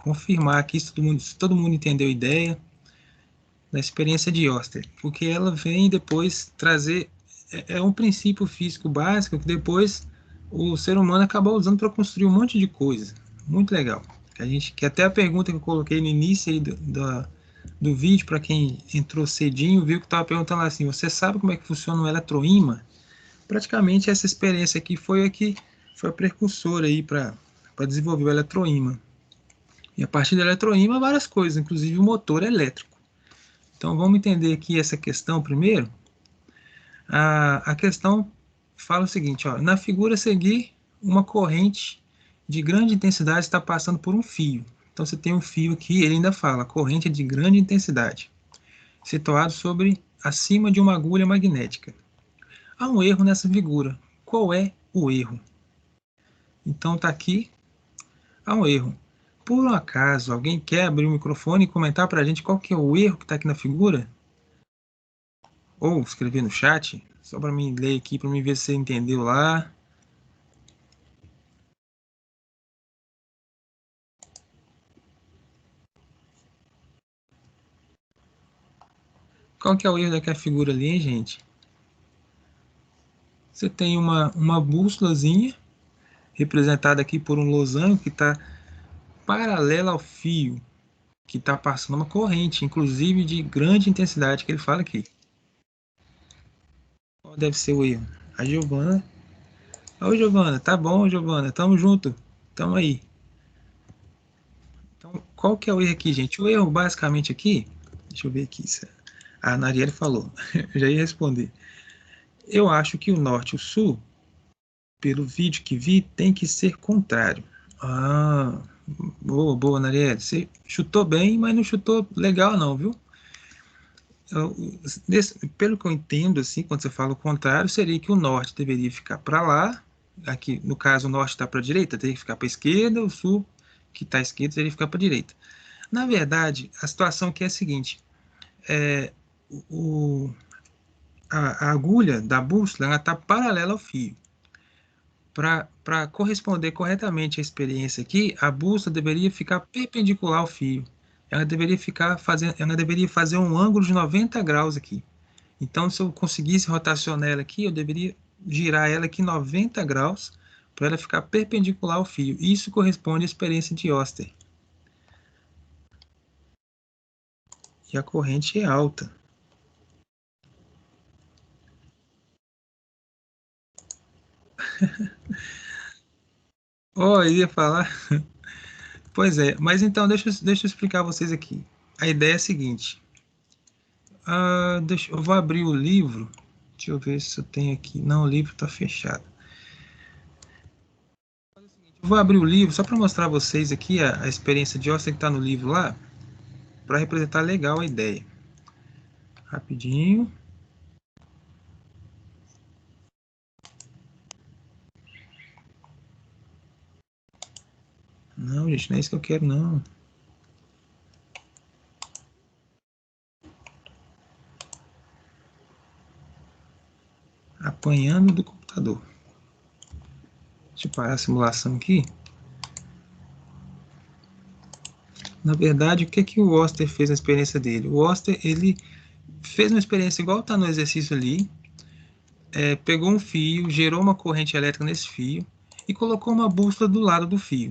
confirmar aqui se todo mundo entendeu a ideia da experiência de Oster, porque ela vem depois trazer um princípio físico básico que depois o ser humano acabou usando para construir um monte de coisa. Muito legal. Que até a pergunta que eu coloquei no início aí do vídeo, para quem entrou cedinho, viu que estava perguntando assim, você sabe como é que funciona um eletroímã? Praticamente essa experiência aqui foi a precursora aí para desenvolver o eletroímã. E a partir do eletroímã, várias coisas, inclusive o motor elétrico. Então vamos entender aqui essa questão primeiro. A questão fala o seguinte, ó, na figura a seguir, uma corrente de grande intensidade está passando por um fio. Então você tem um fio aqui, ele ainda fala, corrente de grande intensidade, situado acima de uma agulha magnética. Há um erro nessa figura. Qual é o erro? Então está aqui, há um erro. Por um acaso, alguém quer abrir o microfone e comentar para a gente qual que é o erro que está aqui na figura? Ou escrever no chat, só para mim ler aqui, para mim ver se você entendeu lá. Qual que é o erro daquela figura ali, hein, gente? Você tem uma bússolazinha, representada aqui por um losango que está paralela ao fio, que está passando uma corrente, inclusive de grande intensidade, que ele fala aqui. Qual deve ser o erro? A Giovana. Ô, Giovana, tá bom, Giovana, tamo junto, tamo aí. Então, qual que é o erro aqui, gente? O erro, basicamente, aqui, deixa eu ver aqui, a Narielle falou, eu já ia responder. Eu acho que o norte e o sul, pelo vídeo que vi, tem que ser contrário. Ah, boa, boa, Narielle. Você chutou bem, mas não chutou legal não, viu? Pelo que eu entendo, assim, quando você fala o contrário, seria que o norte deveria ficar para lá, aqui, no caso, o norte está para a direita, teria que ficar para a esquerda, o sul, que está à esquerda, teria que ficar para a direita. Na verdade, a situação aqui é a seguinte, é, o, a agulha da bússola está paralela ao fio. Para corresponder corretamente à experiência aqui, a bússola deveria ficar perpendicular ao fio. Ela deveria fazer um ângulo de 90 graus aqui. Então, se eu conseguisse rotacionar ela aqui, eu deveria girar ela aqui 90 graus para ela ficar perpendicular ao fio. Isso corresponde à experiência de Oster. E a corrente é alta. Oh, eu ia falar. Pois é, mas então deixa eu explicar a vocês aqui. A ideia é a seguinte. Eu vou abrir o livro. Deixa eu ver se eu tenho aqui. Não, o livro está fechado. Eu vou abrir o livro só para mostrar a vocês aqui a experiência de Oster que está no livro lá, para representar legal a ideia. Rapidinho. Não, gente, não é isso que eu quero, não. Apanhando do computador. Deixa eu parar a simulação aqui. Na verdade, o que o Oster fez na experiência dele? O Oster, ele fez uma experiência igual está no exercício ali, pegou um fio, gerou uma corrente elétrica nesse fio e colocou uma bússola do lado do fio.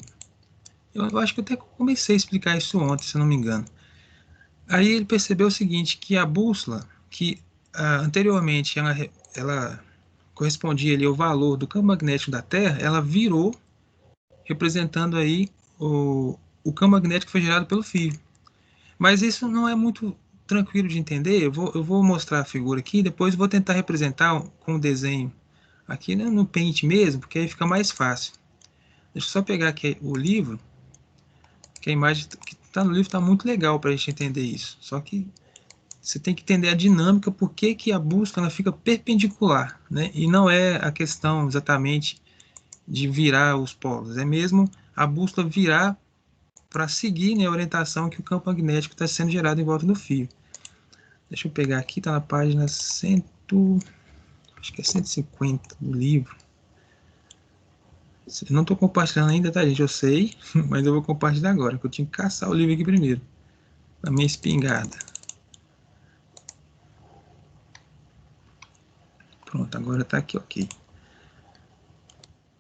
Eu acho que eu até comecei a explicar isso ontem, se não me engano. Aí ele percebeu o seguinte, que a bússola, que anteriormente ela correspondia ali ao valor do campo magnético da Terra, ela virou, representando aí o campo magnético que foi gerado pelo fio. Mas isso não é muito tranquilo de entender. Eu vou mostrar a figura aqui, depois vou tentar representar com o desenho aqui, né, no Paint mesmo, porque aí fica mais fácil. Deixa eu só pegar aqui o livro, que a imagem que está no livro está muito legal para a gente entender isso. Só que você tem que entender a dinâmica, por que a bússola ela fica perpendicular, né? E não é a questão exatamente de virar os polos, é mesmo a bússola virar para seguir, né, a orientação que o campo magnético está sendo gerado em volta do fio. Deixa eu pegar aqui, está na página 100, acho que é 150 do livro. Eu não estou compartilhando ainda, tá, gente? Eu sei, mas eu vou compartilhar agora, que eu tinha que caçar o livro aqui primeiro. A minha espingarda. Pronto, agora está aqui, ok.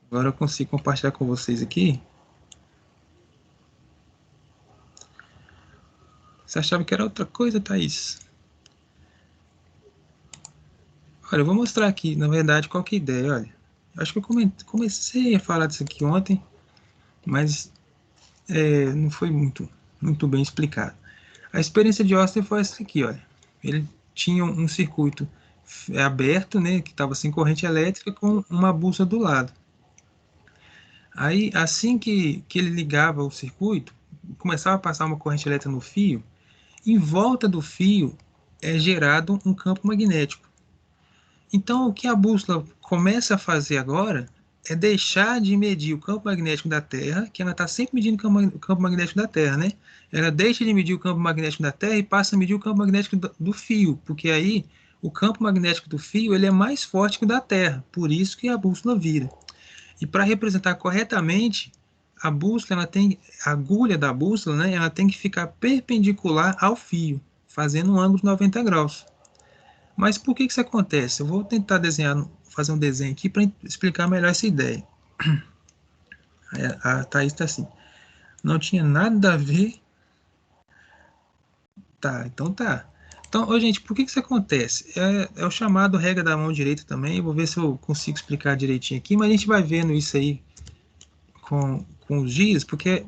Agora eu consigo compartilhar com vocês aqui. Você achava que era outra coisa, Thaís? Olha, eu vou mostrar aqui, na verdade, qual que é a ideia, olha. Acho que eu comecei a falar disso aqui ontem, mas não foi muito bem explicado. A experiência de Austin foi essa aqui, olha. Ele tinha um circuito aberto, né, que estava sem corrente elétrica, com uma bússola do lado. Aí, assim que ele ligava o circuito, começava a passar uma corrente elétrica no fio, em volta do fio é gerado um campo magnético. Então, o que a bússola começa a fazer agora é deixar de medir o campo magnético da Terra, que ela está sempre medindo o campo magnético da Terra, né? Ela deixa de medir o campo magnético da Terra e passa a medir o campo magnético do fio, porque aí o campo magnético do fio ele é mais forte que o da Terra, por isso que a bússola vira. E para representar corretamente, a bússola, ela tem, a agulha da bússola, né, ela tem que ficar perpendicular ao fio, fazendo um ângulo de 90 graus. Mas por que isso acontece? Eu vou tentar desenhar, fazer um desenho aqui para explicar melhor essa ideia. A Thaís está assim, não tinha nada a ver. Tá, então tá. Então, gente, por que isso acontece? É o chamado regra da mão direita também. Eu vou ver se eu consigo explicar direitinho aqui, mas a gente vai vendo isso aí com os dias, porque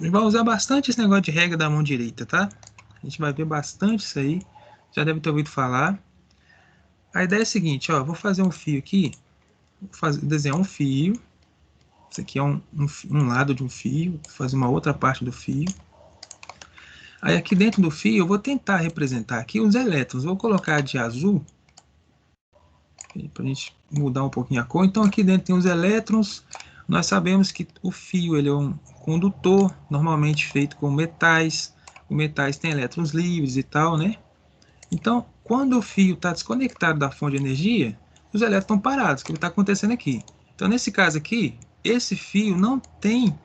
vai usar bastante esse negócio de regra da mão direita, tá? A gente vai ver bastante isso aí. Já deve ter ouvido falar. A ideia é a seguinte, ó, vou fazer um fio aqui, desenhar um fio. Isso aqui é um lado de um fio, vou fazer uma outra parte do fio. Aí aqui dentro do fio eu vou tentar representar aqui os elétrons. Vou colocar de azul, para a gente mudar um pouquinho a cor. Então aqui dentro tem os elétrons. Nós sabemos que o fio ele é um condutor, normalmente feito com metais. Os metais têm elétrons livres e tal, né? Então, quando o fio está desconectado da fonte de energia, os elétrons estão parados. O que está acontecendo aqui? Então, nesse caso aqui, esse fio não tem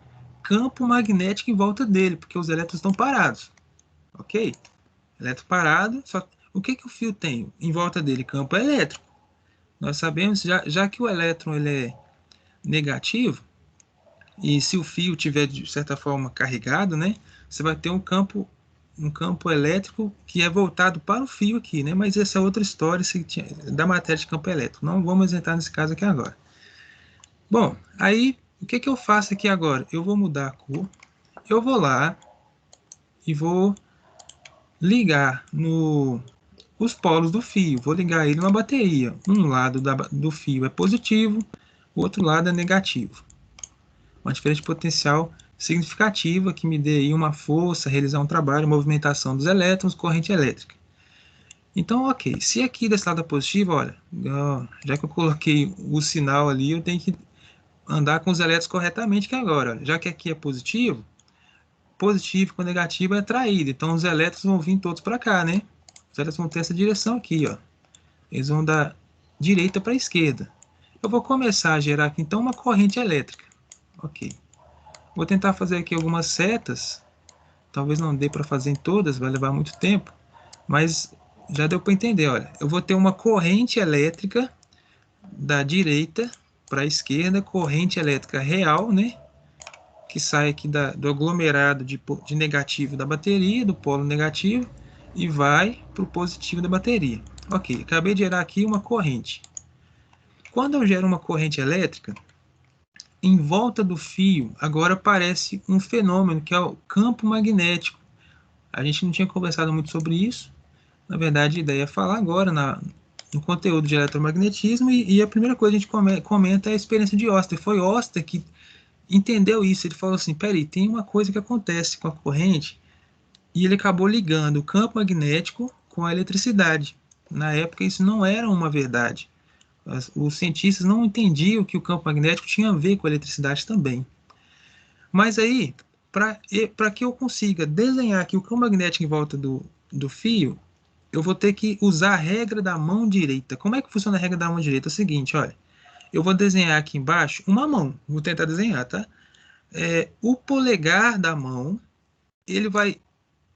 campo magnético em volta dele, porque os elétrons estão parados. Ok? Elétron parado, só o que o fio tem em volta dele? Campo elétrico. Nós sabemos, já que o elétron ele é negativo, e se o fio tiver de certa forma carregado, né, você vai ter um campo elétrico que é voltado para o fio aqui, né? Mas essa é outra história da matéria de campo elétrico. Não vamos entrar nesse caso aqui agora. Bom, aí o que eu faço aqui agora? Eu vou mudar a cor. Eu vou lá e vou ligar os polos do fio. Vou ligar ele numa bateria. Um lado do fio é positivo, o outro lado é negativo. Uma diferença de potencial significativa que me dê aí uma força, realizar um trabalho, movimentação dos elétrons, corrente elétrica. Então, ok, se aqui desse lado é positivo, olha, já que eu coloquei o sinal ali, eu tenho que andar com os elétrons corretamente que agora, olha, já que aqui é positivo com negativo é atraído, então os elétrons vão vir todos para cá, né? Os elétrons vão ter essa direção aqui, ó. Eles vão da direita para a esquerda. Eu vou começar a gerar aqui então uma corrente elétrica. Ok. Vou tentar fazer aqui algumas setas. Talvez não dê para fazer em todas, vai levar muito tempo. Mas já deu para entender, olha. Eu vou ter uma corrente elétrica da direita para a esquerda, corrente elétrica real, né? Que sai aqui do aglomerado de negativo da bateria, do polo negativo, e vai para o positivo da bateria. Ok, acabei de gerar aqui uma corrente. Quando eu gero uma corrente elétrica, em volta do fio, agora aparece um fenômeno que é o campo magnético. A gente não tinha conversado muito sobre isso. Na verdade, a ideia é falar agora no conteúdo de eletromagnetismo, e a primeira coisa que a gente comenta é a experiência de Oster. Foi Oster que entendeu isso. Ele falou assim, peraí, tem uma coisa que acontece com a corrente, e ele acabou ligando o campo magnético com a eletricidade. Na época, isso não era uma verdade. Os cientistas não entendiam que o campo magnético tinha a ver com a eletricidade também. Mas aí, para que eu consiga desenhar aqui o campo magnético em volta do fio, eu vou ter que usar a regra da mão direita. Como é que funciona a regra da mão direita? É o seguinte, olha, Eu vou desenhar aqui embaixo uma mão. Vou tentar desenhar, tá? O polegar da mão, ele vai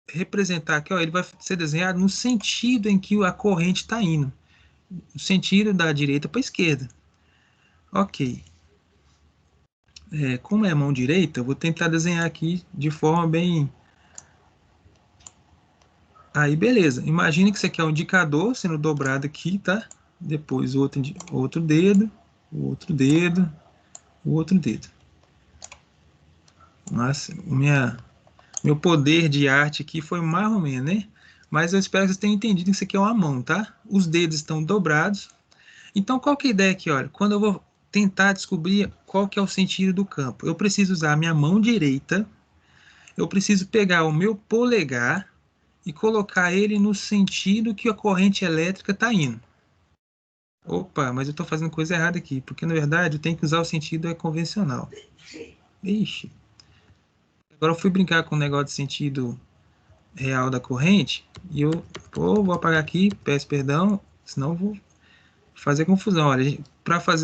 representar aqui, ó, ele vai ser desenhado no sentido em que a corrente está indo. No sentido da direita para a esquerda. Ok. Como é a mão direita, eu vou tentar desenhar aqui de forma bem... Aí, beleza. Imagine que isso aqui é um indicador sendo dobrado aqui, tá? Depois outro dedo, o outro dedo, o outro dedo. Mas meu poder de arte aqui foi mais ou menos, né? Mas eu espero que vocês tenham entendido que isso aqui é uma mão, tá? Os dedos estão dobrados. Então, qual que é a ideia aqui? Olha, quando eu vou tentar descobrir qual que é o sentido do campo, eu preciso usar a minha mão direita, eu preciso pegar o meu polegar e colocar ele no sentido que a corrente elétrica está indo. Opa, mas eu estou fazendo coisa errada aqui, porque na verdade eu tenho que usar o sentido convencional. Ixi. Agora eu fui brincar com o negócio de sentido real da corrente e vou apagar aqui, peço perdão, senão eu vou fazer confusão. Olha, para fazer